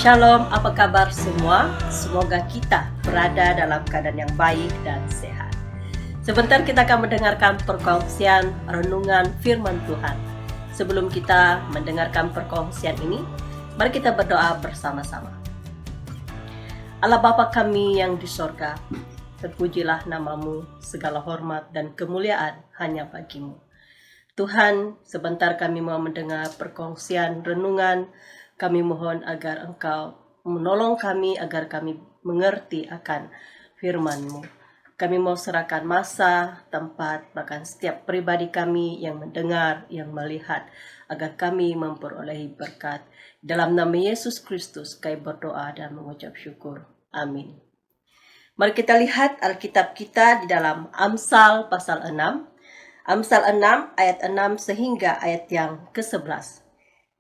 Shalom, apa kabar semua? Semoga kita berada dalam keadaan yang baik dan sehat. Sebentar kita akan mendengarkan perkongsian renungan firman Tuhan. Sebelum kita mendengarkan perkongsian ini, mari kita berdoa bersama-sama. Allah Bapa kami yang di sorga, terpujilah namamu, segala hormat dan kemuliaan hanya bagimu. Tuhan, sebentar kami mau mendengar perkongsian renungan. Kami mohon agar Engkau menolong kami agar kami mengerti akan firman-Mu. Kami mau serahkan masa, tempat, bahkan setiap pribadi kami yang mendengar, yang melihat, agar kami memperolehi berkat. Dalam nama Yesus Kristus, kami berdoa dan mengucap syukur. Amin. Mari kita lihat Alkitab kita di dalam Amsal pasal 6. Amsal 6 ayat 6 sehingga ayat yang ke-11.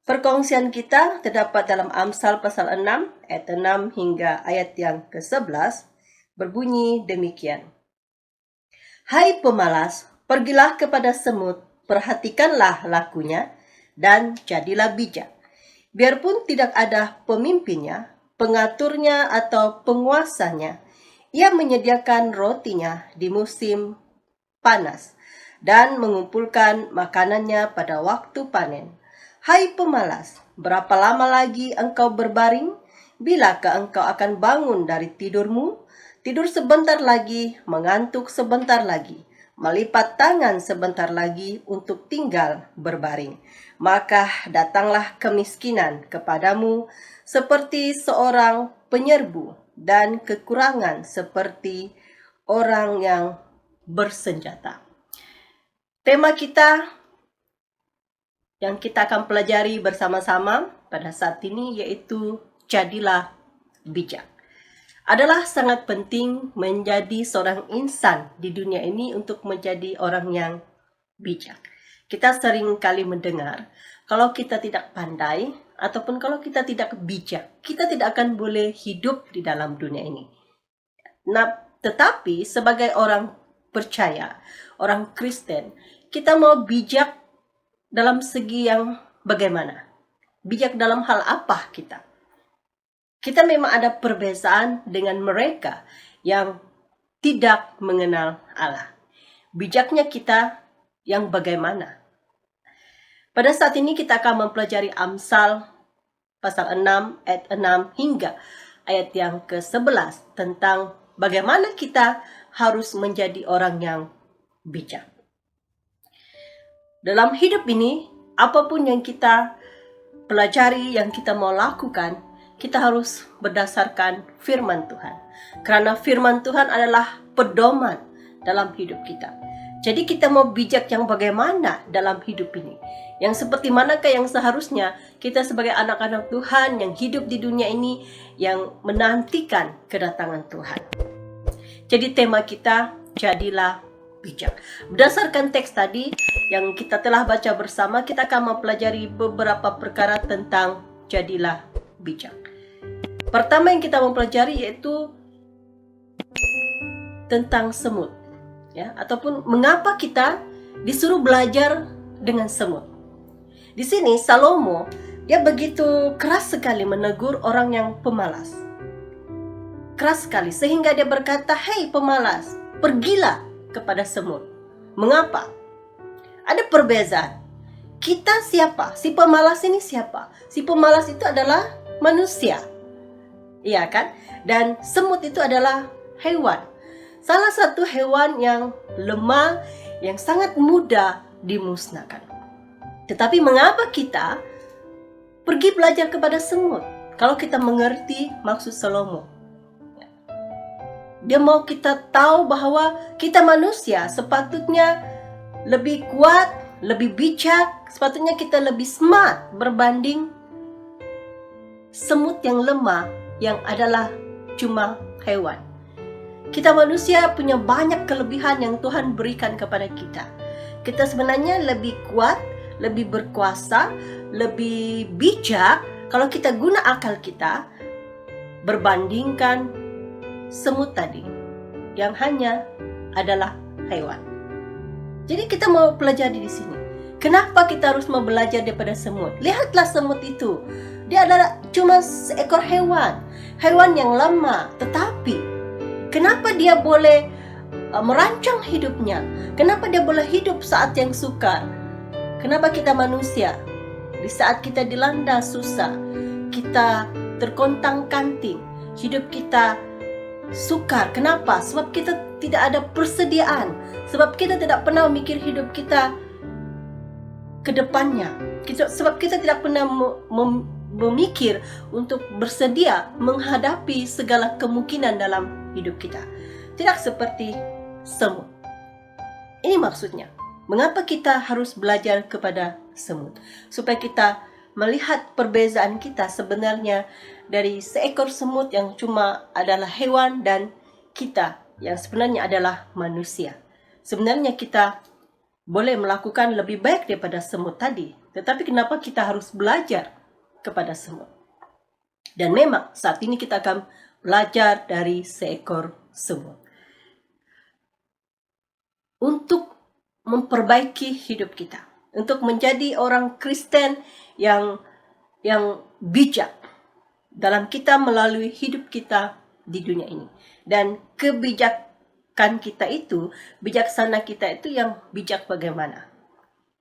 Perkongsian kita terdapat dalam Amsal pasal 6 ayat 6 hingga ayat yang ke-11 berbunyi demikian. Hai pemalas, pergilah kepada semut, perhatikanlah lakunya, dan jadilah bijak. Biarpun tidak ada pemimpinnya, pengaturnya atau penguasanya, ia menyediakan rotinya di musim panas dan mengumpulkan makanannya pada waktu panen. Hai pemalas, berapa lama lagi engkau berbaring? Bilakah engkau akan bangun dari tidurmu? Tidur sebentar lagi, mengantuk sebentar lagi, melipat tangan sebentar lagi untuk tinggal berbaring. Maka datanglah kemiskinan kepadamu seperti seorang penyerbu dan kekurangan seperti orang yang bersenjata. Tema kita yang kita akan pelajari bersama-sama pada saat ini yaitu jadilah bijak. Adalah sangat penting menjadi seorang insan di dunia ini untuk menjadi orang yang bijak. Kita sering kali mendengar kalau kita tidak pandai ataupun kalau kita tidak bijak, kita tidak akan boleh hidup di dalam dunia ini. Nah, tetapi sebagai orang percaya, orang Kristen, kita mau bijak dalam segi yang bagaimana? Bijak dalam hal apa kita? Kita memang ada perbedaan dengan mereka yang tidak mengenal Allah. Bijaknya kita yang bagaimana? Pada saat ini kita akan mempelajari Amsal pasal 6 ayat 6 hingga ayat yang ke-11 tentang bagaimana kita harus menjadi orang yang bijak. Dalam hidup ini, apapun yang kita pelajari, yang kita mau lakukan, kita harus berdasarkan firman Tuhan. Karena firman Tuhan adalah pedoman dalam hidup kita. Jadi kita mau bijak yang bagaimana dalam hidup ini? Yang seperti manakah yang seharusnya kita sebagai anak-anak Tuhan yang hidup di dunia ini yang menantikan kedatangan Tuhan. Jadi tema kita, jadilah bijak. Berdasarkan teks tadi yang kita telah baca bersama, kita akan mempelajari beberapa perkara tentang jadilah bijak. Pertama yang kita mempelajari yaitu tentang semut, ya, ataupun mengapa kita disuruh belajar dengan semut. Di sini Salomo dia begitu keras sekali menegur orang yang pemalas. Keras sekali sehingga dia berkata, "Hei pemalas, pergilah kepada semut." Mengapa? Ada perbedaan. Kita siapa? Si pemalas ini siapa? Si pemalas itu adalah manusia. Iya kan? Dan semut itu adalah hewan. Salah satu hewan yang lemah, yang sangat mudah dimusnahkan. Tetapi mengapa kita pergi belajar kepada semut? Kalau kita mengerti maksud Salomo. Dia mau kita tahu bahwa kita manusia sepatutnya lebih kuat, lebih bijak, sepatutnya kita lebih smart berbanding semut yang lemah yang adalah cuma hewan. Kita manusia punya banyak kelebihan yang Tuhan berikan kepada kita. Kita sebenarnya lebih kuat, lebih berkuasa, lebih bijak kalau kita guna akal kita berbandingkan semut tadi yang hanya adalah hewan. Jadi kita mau pelajari di sini. Kenapa kita harus mau belajar daripada semut? Lihatlah semut itu. Dia adalah cuma seekor hewan yang lemah. Tetapi kenapa dia boleh merancang hidupnya? Kenapa dia boleh hidup saat yang sukar? Kenapa kita manusia, di saat kita dilanda susah, kita terkontang-kanting, hidup kita sukar. Kenapa? Sebab kita tidak ada persediaan. Sebab kita tidak pernah memikir hidup kita ke depannya. Sebab kita tidak pernah memikir untuk bersedia menghadapi segala kemungkinan dalam hidup kita. Tidak seperti semut. Ini maksudnya. Mengapa kita harus belajar kepada semut? Supaya kita melihat perbezaan kita sebenarnya dari seekor semut yang cuma adalah hewan dan kita yang sebenarnya adalah manusia. Sebenarnya kita boleh melakukan lebih baik daripada semut tadi. Tetapi kenapa kita harus belajar kepada semut? Dan memang saat ini kita akan belajar dari seekor semut. Untuk memperbaiki hidup kita, untuk menjadi orang Kristen yang bijak dalam kita melalui hidup kita di dunia ini. Dan kebijakan kita itu, bijaksana kita itu yang bijak bagaimana?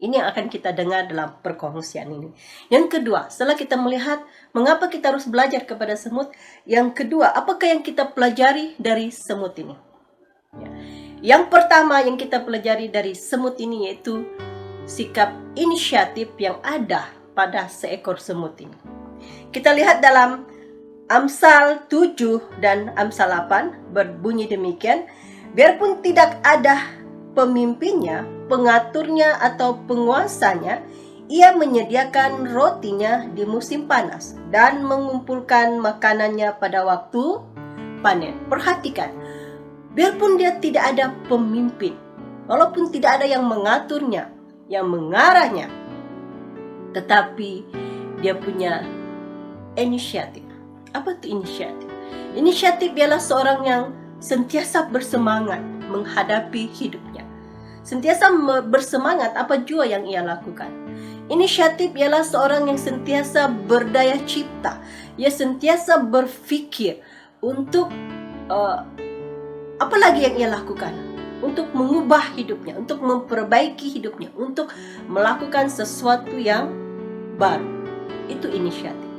Ini yang akan kita dengar dalam perkongsian ini. Yang kedua, setelah kita melihat mengapa kita harus belajar kepada semut, yang kedua, apakah yang kita pelajari dari semut ini? Yang pertama yang kita pelajari dari semut ini yaitu sikap inisiatif yang ada pada seekor semut ini. Kita lihat dalam Amsal 7 dan Amsal 8 berbunyi demikian, biarpun tidak ada pemimpinnya, pengaturnya atau penguasanya, ia menyediakan rotinya di musim panas dan mengumpulkan makanannya pada waktu panen. Perhatikan, biarpun dia tidak ada pemimpin, walaupun tidak ada yang mengaturnya, yang mengarahnya, tetapi dia punya inisiatif. Apa itu inisiatif? Inisiatif ialah seorang yang sentiasa bersemangat menghadapi hidupnya. Sentiasa bersemangat apa jua yang ia lakukan. Inisiatif ialah seorang yang sentiasa berdaya cipta. Ia sentiasa berfikir untuk apa lagi yang ia lakukan? Untuk mengubah hidupnya, untuk memperbaiki hidupnya, untuk melakukan sesuatu yang baru. Itu inisiatif.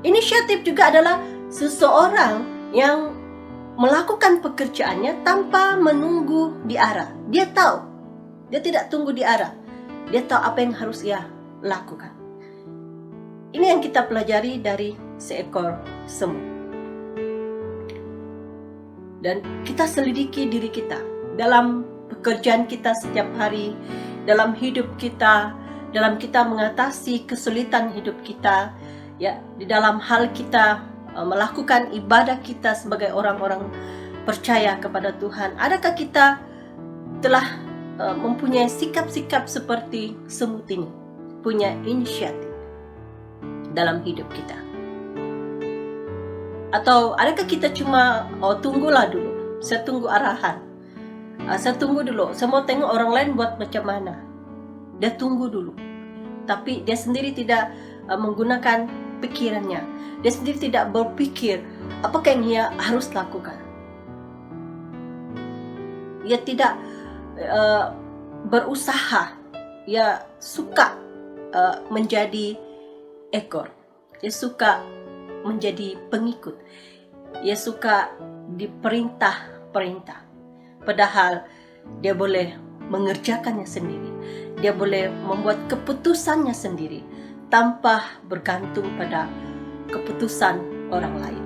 Inisiatif juga adalah seseorang yang melakukan pekerjaannya tanpa menunggu diarah. Dia tahu, dia tidak tunggu diarah. Dia tahu apa yang harus ia lakukan. Ini yang kita pelajari dari seekor semut. Dan kita selidiki diri kita dalam pekerjaan kita setiap hari, dalam hidup kita, dalam kita mengatasi kesulitan hidup kita, ya, di dalam hal kita melakukan ibadah kita sebagai orang-orang percaya kepada Tuhan. Adakah kita telah mempunyai sikap-sikap seperti semut ini, punya inisiatif dalam hidup kita? Atau adakah kita cuma tunggulah dulu, saya tunggu arahan, saya tunggu dulu, saya mau tengok orang lain buat macam mana. Dia tunggu dulu, tapi dia sendiri tidak menggunakan pikirannya. Dia sendiri tidak berpikir apakah yang ia harus lakukan. Ia tidak berusaha. Ia suka menjadi ekor. Ia suka menjadi pengikut. Ia suka diperintah-perintah. Padahal dia boleh mengerjakannya sendiri. Dia boleh membuat keputusannya sendiri tanpa bergantung pada keputusan orang lain.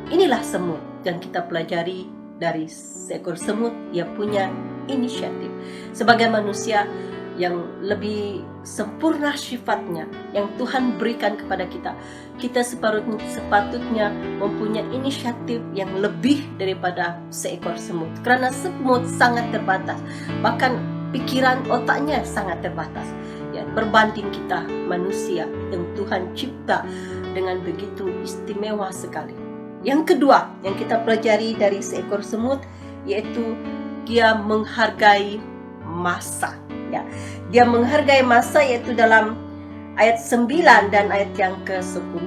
Inilah semut yang kita pelajari dari seekor semut. Ia punya inisiatif. Sebagai manusia yang lebih sempurna sifatnya yang Tuhan berikan kepada kita, kita sepatutnya mempunyai inisiatif yang lebih daripada seekor semut. Karena semut sangat terbatas, bahkan pikiran otaknya sangat terbatas, ya, berbanding kita manusia yang Tuhan cipta dengan begitu istimewa sekali. Yang kedua yang kita pelajari dari seekor semut yaitu dia menghargai masa. Ya, dia menghargai masa, yaitu dalam ayat 9 dan ayat yang ke-10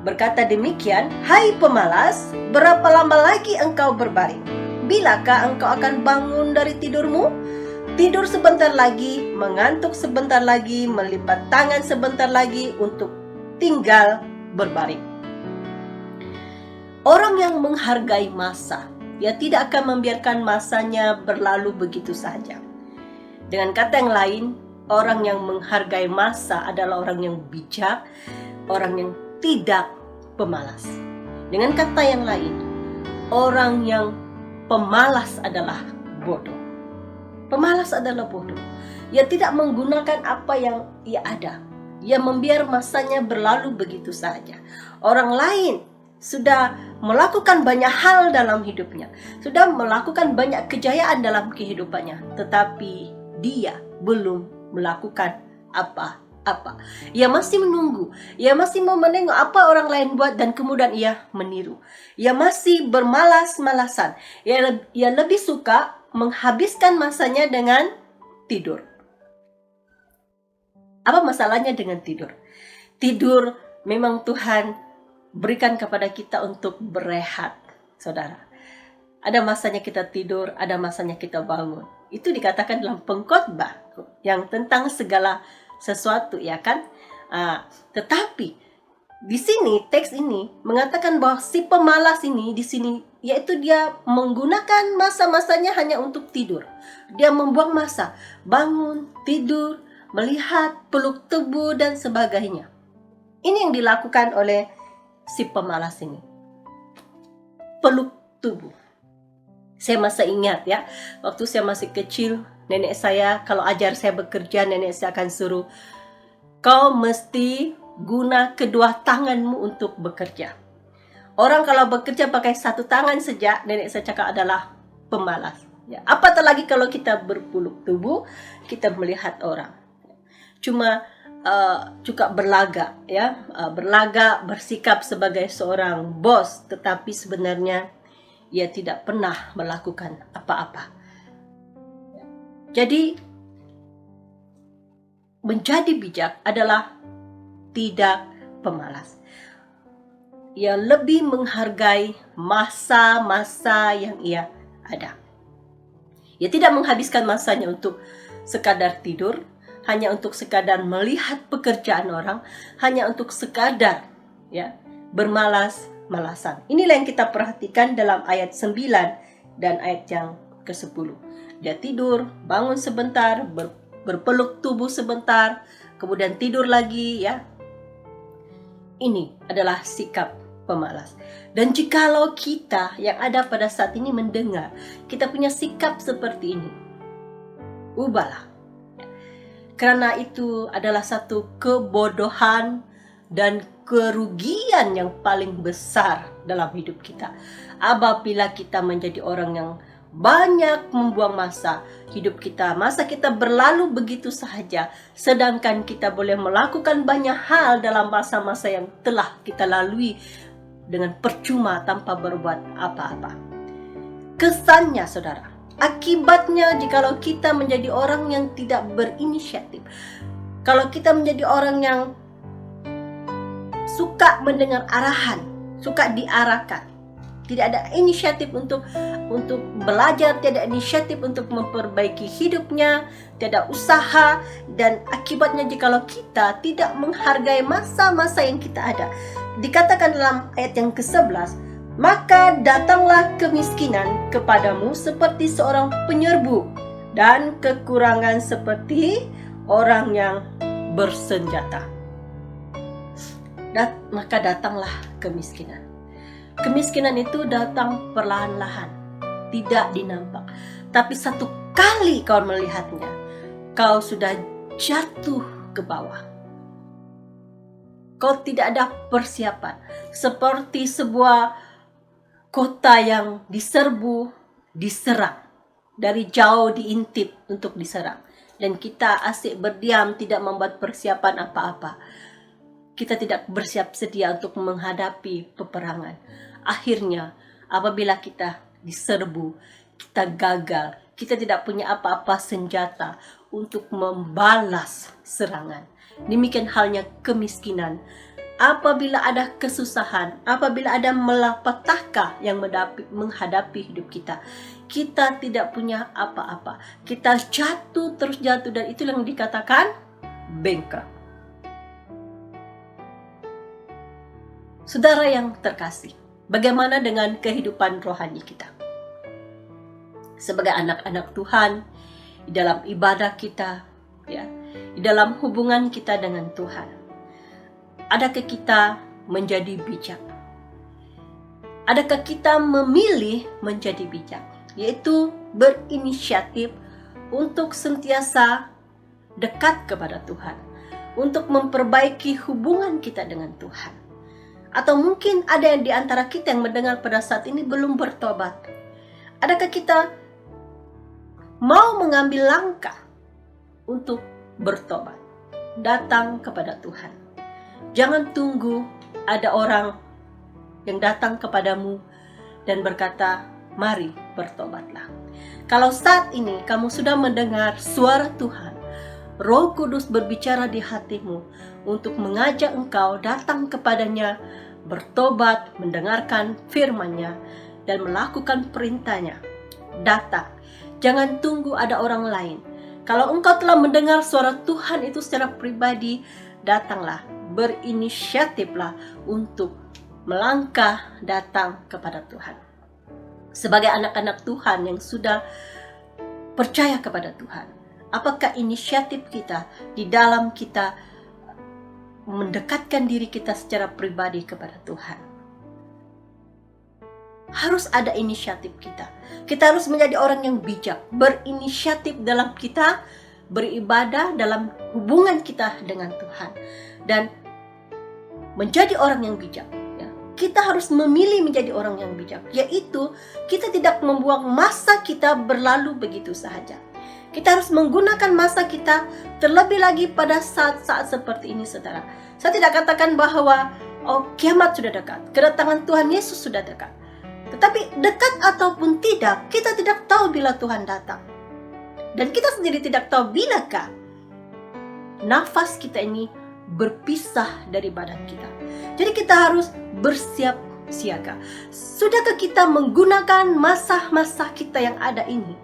berkata demikian, "Hai pemalas, berapa lama lagi engkau berbaring? Bilakah engkau akan bangun dari tidurmu? Tidur sebentar lagi, mengantuk sebentar lagi, melipat tangan sebentar lagi untuk tinggal berbaring." Orang yang menghargai masa, dia tidak akan membiarkan masanya berlalu begitu saja. Dengan kata yang lain, orang yang menghargai masa adalah orang yang bijak, orang yang tidak pemalas. Dengan kata yang lain, orang yang pemalas adalah bodoh. Pemalas adalah bodoh. Ia tidak menggunakan apa yang ia ada. Ia membiarkan masanya berlalu begitu saja. Orang lain sudah melakukan banyak hal dalam hidupnya, sudah melakukan banyak kejayaan dalam kehidupannya, tetapi dia belum melakukan apa-apa. Ia masih menunggu, ia masih mau menengok apa orang lain buat dan kemudian ia meniru. Ia masih bermalas-malasan. Ia lebih suka menghabiskan masanya dengan tidur. Apa masalahnya dengan tidur? Tidur memang Tuhan berikan kepada kita untuk berehat, saudara. Ada masanya kita tidur, ada masanya kita bangun. Itu dikatakan dalam Pengkhotbah yang tentang segala sesuatu, ya kan? Tetapi di sini teks ini mengatakan bahwa si pemalas ini di sini, yaitu dia menggunakan masa-masanya hanya untuk tidur. Dia membuang masa, bangun, tidur, melihat, peluk tubuh dan sebagainya. Ini yang dilakukan oleh si pemalas ini. Peluk tubuh. Saya masih ingat ya, waktu saya masih kecil, nenek saya kalau ajar saya bekerja, nenek saya akan suruh, kau mesti guna kedua tanganmu untuk bekerja. Orang kalau bekerja pakai satu tangan saja, nenek saya cakap adalah pemalas. Ya, apatah lagi kalau kita berpeluk tubuh, kita melihat orang. Cuma juga berlagak, ya, berlagak, bersikap sebagai seorang bos, tetapi sebenarnya ia tidak pernah melakukan apa-apa. Jadi menjadi bijak adalah tidak pemalas. Ia lebih menghargai masa-masa yang ia ada. Ia tidak menghabiskan masanya untuk sekadar tidur, hanya untuk sekadar melihat pekerjaan orang, hanya untuk sekadar ya bermalas-malasan. Inilah yang kita perhatikan dalam ayat 9 dan ayat yang ke-10. Dia tidur, bangun sebentar, berpeluk tubuh sebentar, kemudian tidur lagi, ya. Ini adalah sikap pemalas. Dan jikalau kita yang ada pada saat ini mendengar, kita punya sikap seperti ini, ubahlah. Karena itu adalah satu kebodohan dan kerugian yang paling besar dalam hidup kita. Apabila kita menjadi orang yang banyak membuang masa kita berlalu begitu saja, sedangkan kita boleh melakukan banyak hal dalam masa-masa yang telah kita lalui dengan percuma tanpa berbuat apa-apa. Kesannya, saudara, akibatnya jikalau kita menjadi orang yang tidak berinisiatif, kalau kita menjadi orang yang suka mendengar arahan, suka diarahkan, tidak ada inisiatif untuk belajar, tidak ada inisiatif untuk memperbaiki hidupnya, tidak ada usaha, dan akibatnya jikalau kita tidak menghargai masa-masa yang kita ada. Dikatakan dalam ayat yang ke-11, maka datanglah kemiskinan kepadamu seperti seorang penyerbu, dan kekurangan seperti orang yang bersenjata. Maka datanglah kemiskinan. Kemiskinan itu datang perlahan-lahan, tidak dinampak. Tapi satu kali kau melihatnya, kau sudah jatuh ke bawah. Kau tidak ada persiapan, seperti sebuah kota yang diserbu, diserang. Dari jauh diintip untuk diserang. Dan kita asyik berdiam, tidak membuat persiapan apa-apa. Kita tidak bersiap sedia untuk menghadapi peperangan. Akhirnya, apabila kita diserbu, kita gagal, Kita tidak punya apa-apa senjata untuk membalas serangan. Demikian halnya kemiskinan. Apabila ada kesusahan, apabila ada malapetaka yang menghadapi hidup kita, kita tidak punya apa-apa. Kita jatuh terus jatuh, dan itu yang dikatakan bengkak. Saudara yang terkasih, bagaimana dengan kehidupan rohani kita? Sebagai anak-anak Tuhan, di dalam ibadah kita, ya, di dalam hubungan kita dengan Tuhan, adakah kita menjadi bijak? Adakah kita memilih menjadi bijak, yaitu berinisiatif untuk sentiasa dekat kepada Tuhan, untuk memperbaiki hubungan kita dengan Tuhan? Atau mungkin ada yang di antara kita yang mendengar pada saat ini belum bertobat. Adakah kita mau mengambil langkah untuk bertobat, datang kepada Tuhan? Jangan tunggu ada orang yang datang kepadamu dan berkata, mari bertobatlah. Kalau saat ini kamu sudah mendengar suara Tuhan, Roh Kudus berbicara di hatimu untuk mengajak engkau datang kepadanya, bertobat, mendengarkan firman-Nya, dan melakukan perintahnya, datang. Jangan tunggu ada orang lain. Kalau engkau telah mendengar suara Tuhan itu secara pribadi, datanglah, berinisiatiflah untuk melangkah datang kepada Tuhan. Sebagai anak-anak Tuhan yang sudah percaya kepada Tuhan, apakah inisiatif kita di dalam kita mendekatkan diri kita secara pribadi kepada Tuhan? Harus ada inisiatif kita. Kita harus menjadi orang yang bijak, berinisiatif dalam kita beribadah, dalam hubungan kita dengan Tuhan, dan menjadi orang yang bijak. Kita harus memilih menjadi orang yang bijak, yaitu kita tidak membuang masa kita berlalu begitu saja. Kita harus menggunakan masa kita terlebih lagi pada saat-saat seperti ini, saudara. Saya tidak katakan bahwa kiamat sudah dekat, kedatangan Tuhan Yesus sudah dekat. Tetapi dekat ataupun tidak, kita tidak tahu bila Tuhan datang. Dan kita sendiri tidak tahu bilakah nafas kita ini berpisah dari badan kita. Jadi kita harus bersiap siaga. Sudahkah kita menggunakan masa-masa kita yang ada ini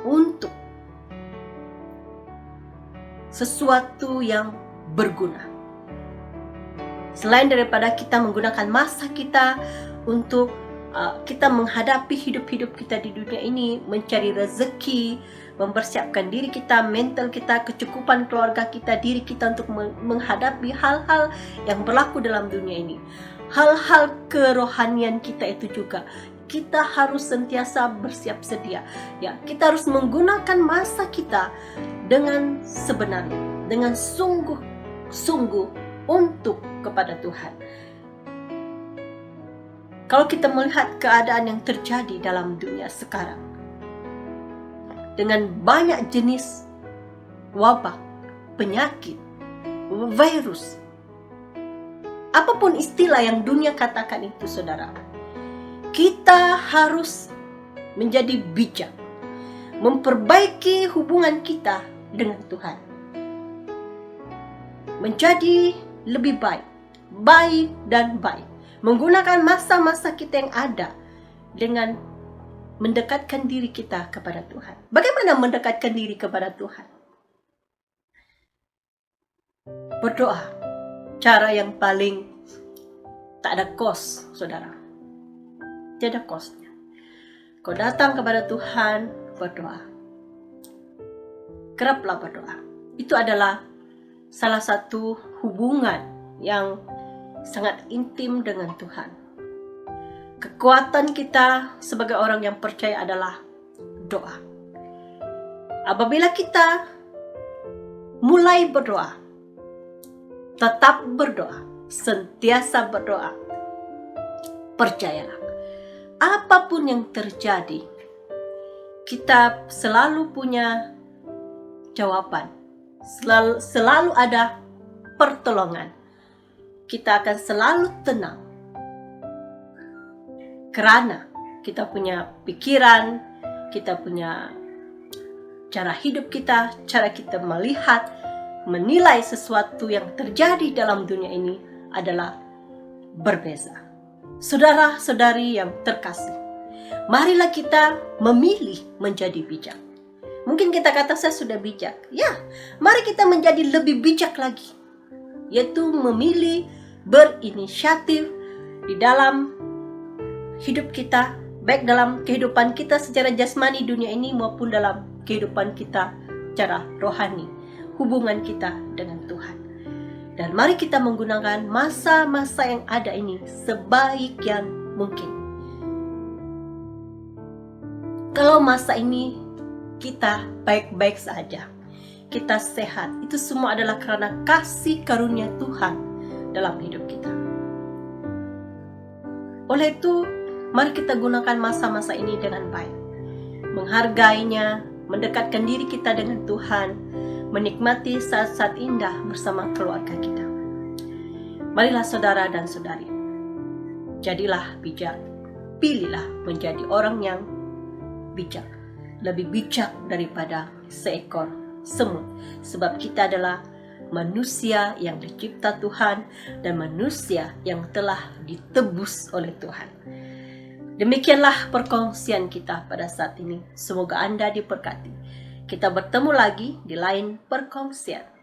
untuk sesuatu yang berguna? Selain daripada kita menggunakan masa kita untuk kita menghadapi hidup-hidup kita di dunia ini, mencari rezeki, mempersiapkan diri kita, mental kita, kecukupan keluarga kita, diri kita untuk menghadapi hal-hal yang berlaku dalam dunia ini. Hal-hal kerohanian kita itu juga kita harus sentiasa bersiap sedia. Ya, kita harus menggunakan masa kita dengan sebenarnya, dengan sungguh-sungguh untuk kepada Tuhan. Kalau kita melihat keadaan yang terjadi dalam dunia sekarang, dengan banyak jenis wabah, penyakit, virus, apapun istilah yang dunia katakan itu, saudara, kita harus menjadi bijak, memperbaiki hubungan kita dengan Tuhan, menjadi lebih baik dan baik, menggunakan masa-masa kita yang ada dengan mendekatkan diri kita kepada Tuhan. Bagaimana mendekatkan diri kepada Tuhan? Berdoa, cara yang paling tak ada kos, saudara. Tidak ada kosnya. Kau datang kepada Tuhan, berdoa. Keraplah berdoa. Itu adalah salah satu hubungan yang sangat intim dengan Tuhan. Kekuatan kita sebagai orang yang percaya adalah doa. Apabila kita mulai berdoa, tetap berdoa, sentiasa berdoa, percayalah, apapun yang terjadi, kita selalu punya jawaban, selalu ada pertolongan. Kita akan selalu tenang karena kita punya pikiran, kita punya cara hidup kita, cara kita melihat, menilai sesuatu yang terjadi dalam dunia ini adalah berbeza. Saudara-saudari yang terkasih, marilah kita memilih menjadi bijak. Mungkin kita kata saya sudah bijak. Ya, mari kita menjadi lebih bijak lagi. Yaitu memilih berinisiatif di dalam hidup kita, baik dalam kehidupan kita secara jasmani dunia ini maupun dalam kehidupan kita secara rohani, hubungan kita dengan Tuhan. Dan mari kita menggunakan masa-masa yang ada ini sebaik yang mungkin. Kalau masa ini kita baik-baik saja, kita sehat, itu semua adalah karena kasih karunia Tuhan dalam hidup kita. Oleh itu, mari kita gunakan masa-masa ini dengan baik, menghargainya, mendekatkan diri kita dengan Tuhan, menikmati saat-saat indah bersama keluarga kita. Marilah saudara dan saudari, jadilah bijak, pilihlah menjadi orang yang bijak, lebih bijak daripada seekor semut, sebab kita adalah manusia yang dicipta Tuhan dan manusia yang telah ditebus oleh Tuhan. Demikianlah perkongsian kita pada saat ini. Semoga Anda diberkati. Kita bertemu lagi di lain perkongsian.